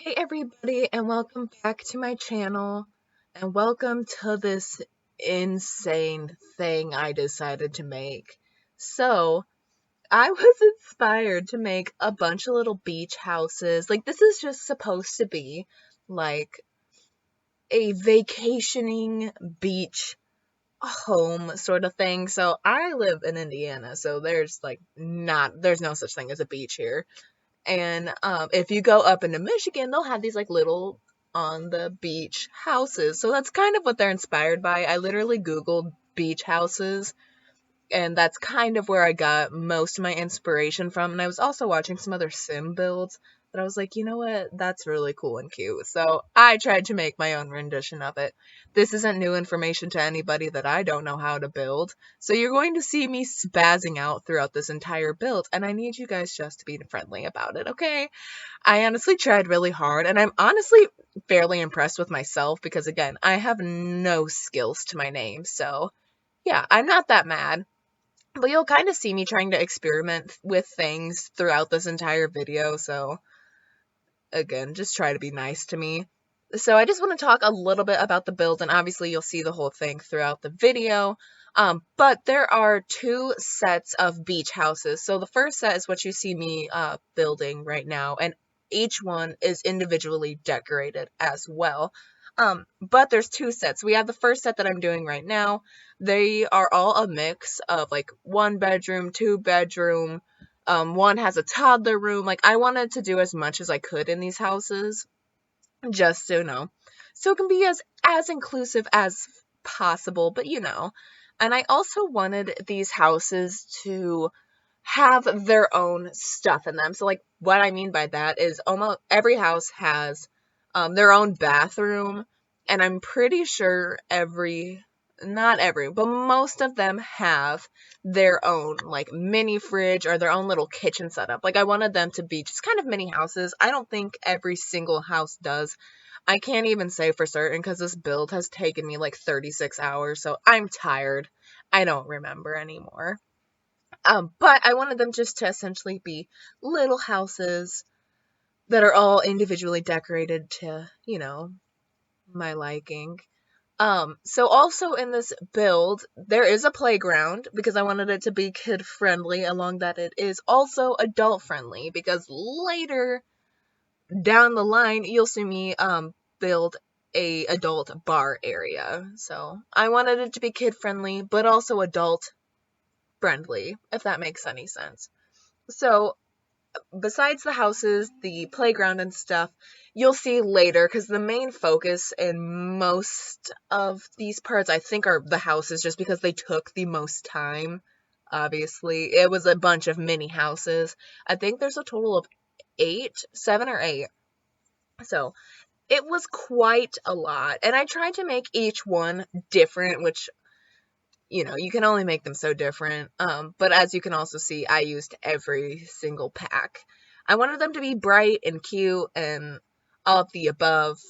Hey everybody, and welcome back to my channel, and welcome to this insane thing I decided to make. So, I was inspired to make a bunch of little beach houses. Like, this is just supposed to be like a vacationing beach home sort of thing. So, I live in Indiana, so there's no such thing as a beach here. And if you go up into Michigan, they'll have these like little on the beach houses. So that's kind of what they're inspired by. I literally Googled beach houses, and that's kind of where I got most of my inspiration from. And I was also watching some other sim builds, but I was like, you know what? That's really cool and cute. So I tried to make my own rendition of it. This isn't new information to anybody that I don't know how to build. So you're going to see me spazzing out throughout this entire build, and I need you guys just to be friendly about it, okay? I honestly tried really hard, and I'm honestly fairly impressed with myself because, again, I have no skills to my name. So yeah, I'm not that mad. But you'll kind of see me trying to experiment with things throughout this entire video, so again, just try to be nice to me. So I just want to talk a little bit about the build, and obviously you'll see the whole thing throughout the video. But there are two sets of beach houses. So the first set is what you see me building right now, and each one is individually decorated as well. But there's two sets. We have the first set that I'm doing right now. They are all a mix of like 1 bedroom, 2 bedroom. One has a toddler room. Like, I wanted to do as much as I could in these houses, just so it can be as inclusive as possible. But and I also wanted these houses to have their own stuff in them. So like what I mean by that is almost every house has their own bathroom, and I'm pretty sure not every, but most of them have their own like mini fridge or their own little kitchen setup. Like, I wanted them to be just kind of mini houses. I don't think every single house does. I can't even say for certain because this build has taken me like 36 hours, so I'm tired. I don't remember anymore. But I wanted them just to essentially be little houses that are all individually decorated to, my liking. So also in this build, there is a playground because I wanted it to be kid friendly, along that it is also adult friendly, because later down the line, you'll see me build a adult bar area. So I wanted it to be kid friendly, but also adult friendly, if that makes any sense. So besides the houses, the playground and stuff, you'll see later, because the main focus in most of these parts, I think, are the houses, just because they took the most time. Obviously, it was a bunch of mini houses. I think there's a total of 7 or 8. So it was quite a lot, and I tried to make each one different, which you can only make them so different. But as you can also see, I used every single pack. I wanted them to be bright and cute and all of the above,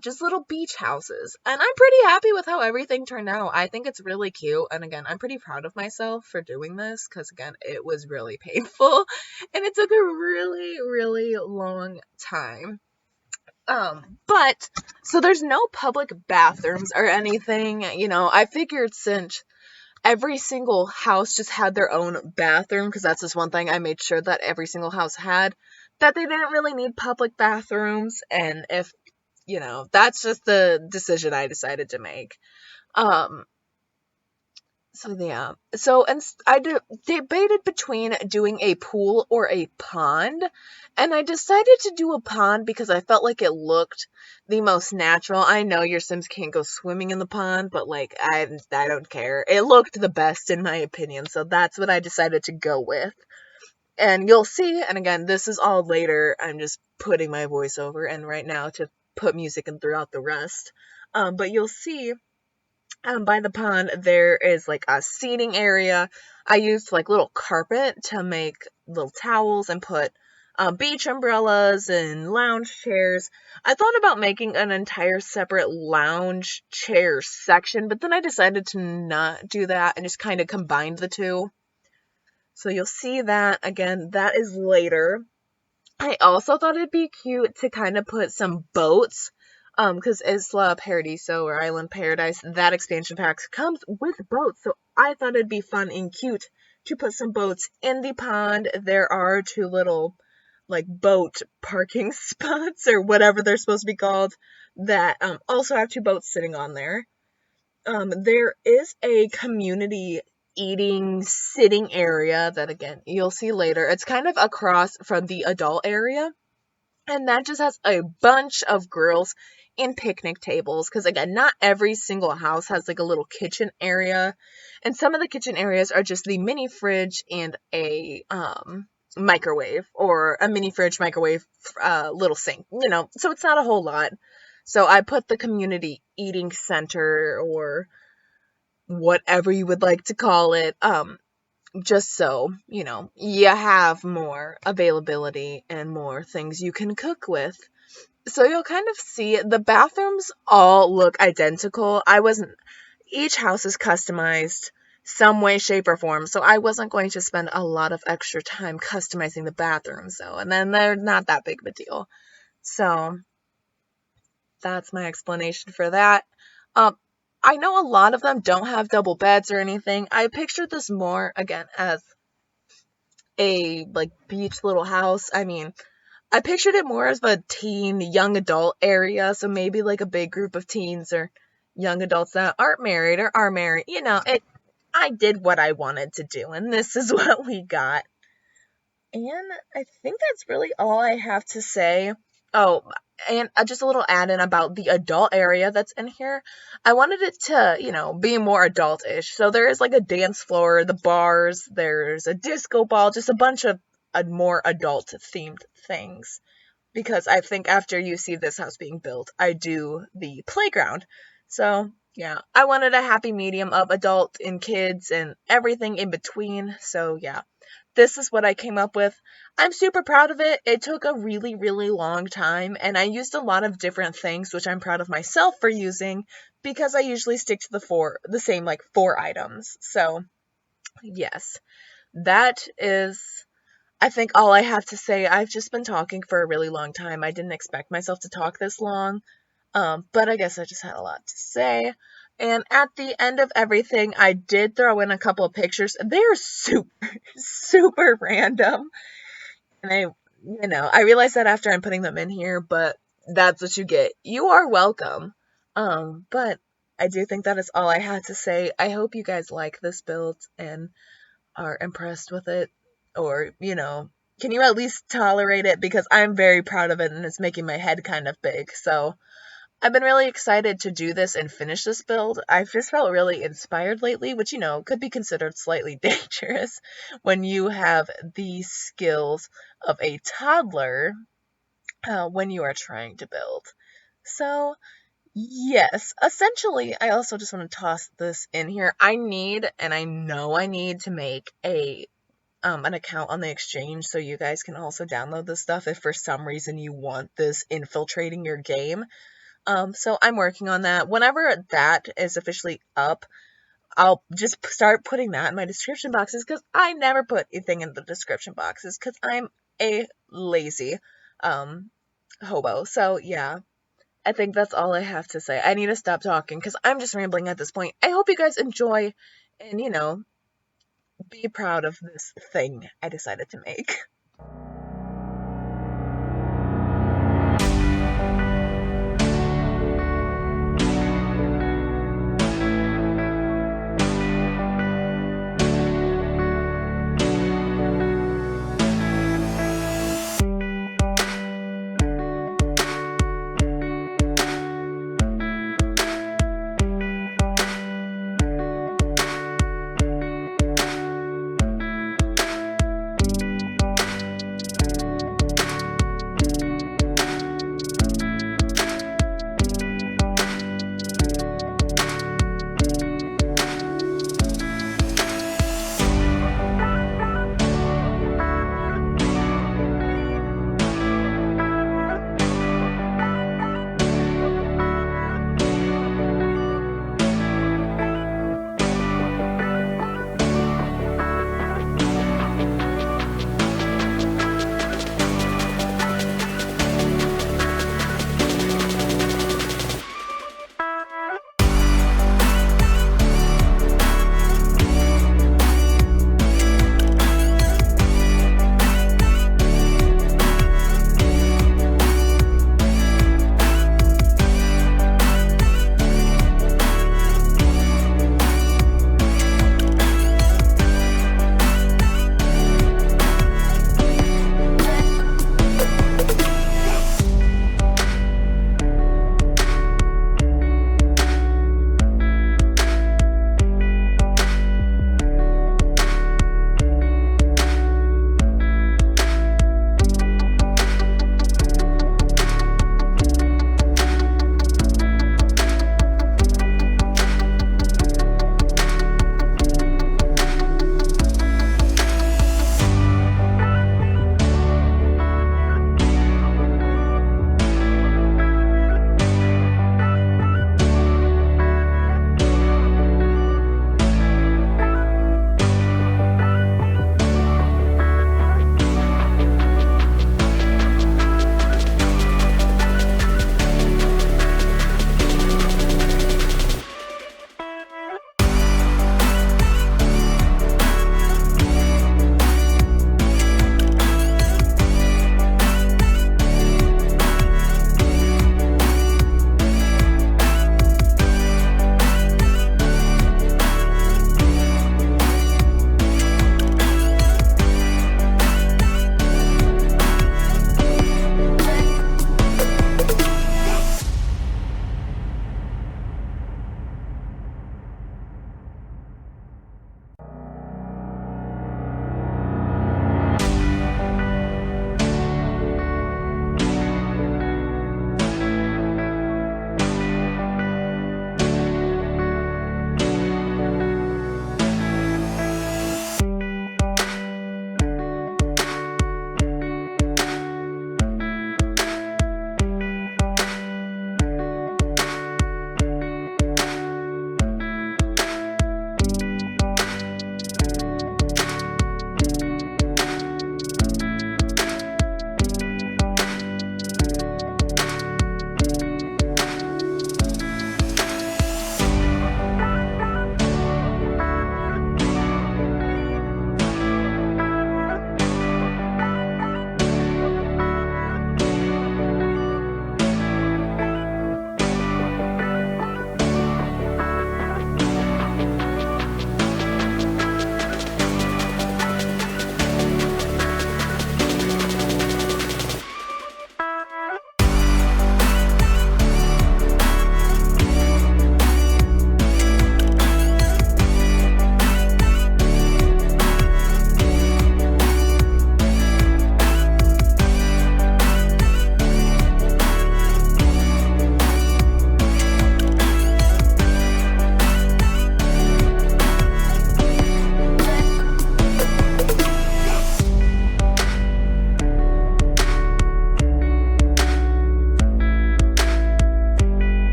just little beach houses. And I'm pretty happy with how everything turned out. I think it's really cute. And again, I'm pretty proud of myself for doing this because, again, it was really painful and it took a really, really long time. But so there's no public bathrooms or anything, I figured since every single house just had their own bathroom, because that's just one thing I made sure that every single house had, that they didn't really need public bathrooms. And if, that's just the decision I decided to make. Um, so yeah. So, and I debated between doing a pool or a pond, and I decided to do a pond because I felt like it looked the most natural. I know your Sims can't go swimming in the pond, but like I don't care. It looked the best in my opinion, so that's what I decided to go with. And you'll see, and again, this is all later. I'm just putting my voice over, and right now to put music in throughout the rest. But you'll see by the pond, there is like a seating area. I used like little carpet to make little towels and put beach umbrellas and lounge chairs. I thought about making an entire separate lounge chair section, but then I decided to not do that and just kind of combined the two. So you'll see that again, that is later. I also thought it'd be cute to kind of put some boats, because Isla Paradiso or Island Paradise, that expansion pack comes with boats, so I thought it'd be fun and cute to put some boats in the pond. There are two little, like, boat parking spots or whatever they're supposed to be called that also have two boats sitting on there. There is a community eating sitting area that, again, you'll see later. It's kind of across from the adult area, and that just has a bunch of grills and picnic tables, because again, not every single house has like a little kitchen area, and some of the kitchen areas are just the mini fridge and a microwave, or a mini fridge, microwave, little sink, so it's not a whole lot. So I put the community eating center, or whatever you would like to call it, just so, you have more availability and more things you can cook with. So you'll kind of see the bathrooms all look identical. Each house is customized some way, shape, or form, so I wasn't going to spend a lot of extra time customizing the bathrooms, though, and then they're not that big of a deal. So that's my explanation for that. Um, I know a lot of them don't have double beds or anything. I pictured this more, again, as a, like, beach little house. I mean, I pictured it more as a teen, young adult area, so maybe like a big group of teens or young adults that aren't married or are married. I did what I wanted to do, and this is what we got. And I think that's really all I have to say. Oh, and just a little add in about the adult area that's in here. I wanted it to, be more adult-ish. So there is like a dance floor, the bars, there's a disco ball, just a bunch of more adult-themed things. Because I think after you see this house being built, I do the playground. So, yeah, I wanted a happy medium of adult and kids and everything in between. So, yeah, this is what I came up with. I'm super proud of it. It took a really, really long time, and I used a lot of different things, which I'm proud of myself for using, because I usually stick to the same, like, 4 items. So, yes, that is, I think, all I have to say. I've just been talking for a really long time. I didn't expect myself to talk this long. But I guess I just had a lot to say. And at the end of everything, I did throw in a couple of pictures. They're super, super random. And I realized that after I'm putting them in here, but that's what you get. You are welcome. But I do think that is all I had to say. I hope you guys like this build and are impressed with it. Or, can you at least tolerate it? Because I'm very proud of it and it's making my head kind of big. So, I've been really excited to do this and finish this build. I've just felt really inspired lately, which, could be considered slightly dangerous when you have the skills of a toddler when you are trying to build. So, yes, essentially, I also just want to toss this in here. I know I need to make an account on the exchange so you guys can also download this stuff if for some reason you want this infiltrating your game. So I'm working on that. Whenever that is officially up, I'll just start putting that in my description boxes, because I never put anything in the description boxes because I'm a lazy hobo. So yeah, I think that's all I have to say. I need to stop talking because I'm just rambling at this point. I hope you guys enjoy and be proud of this thing I decided to make.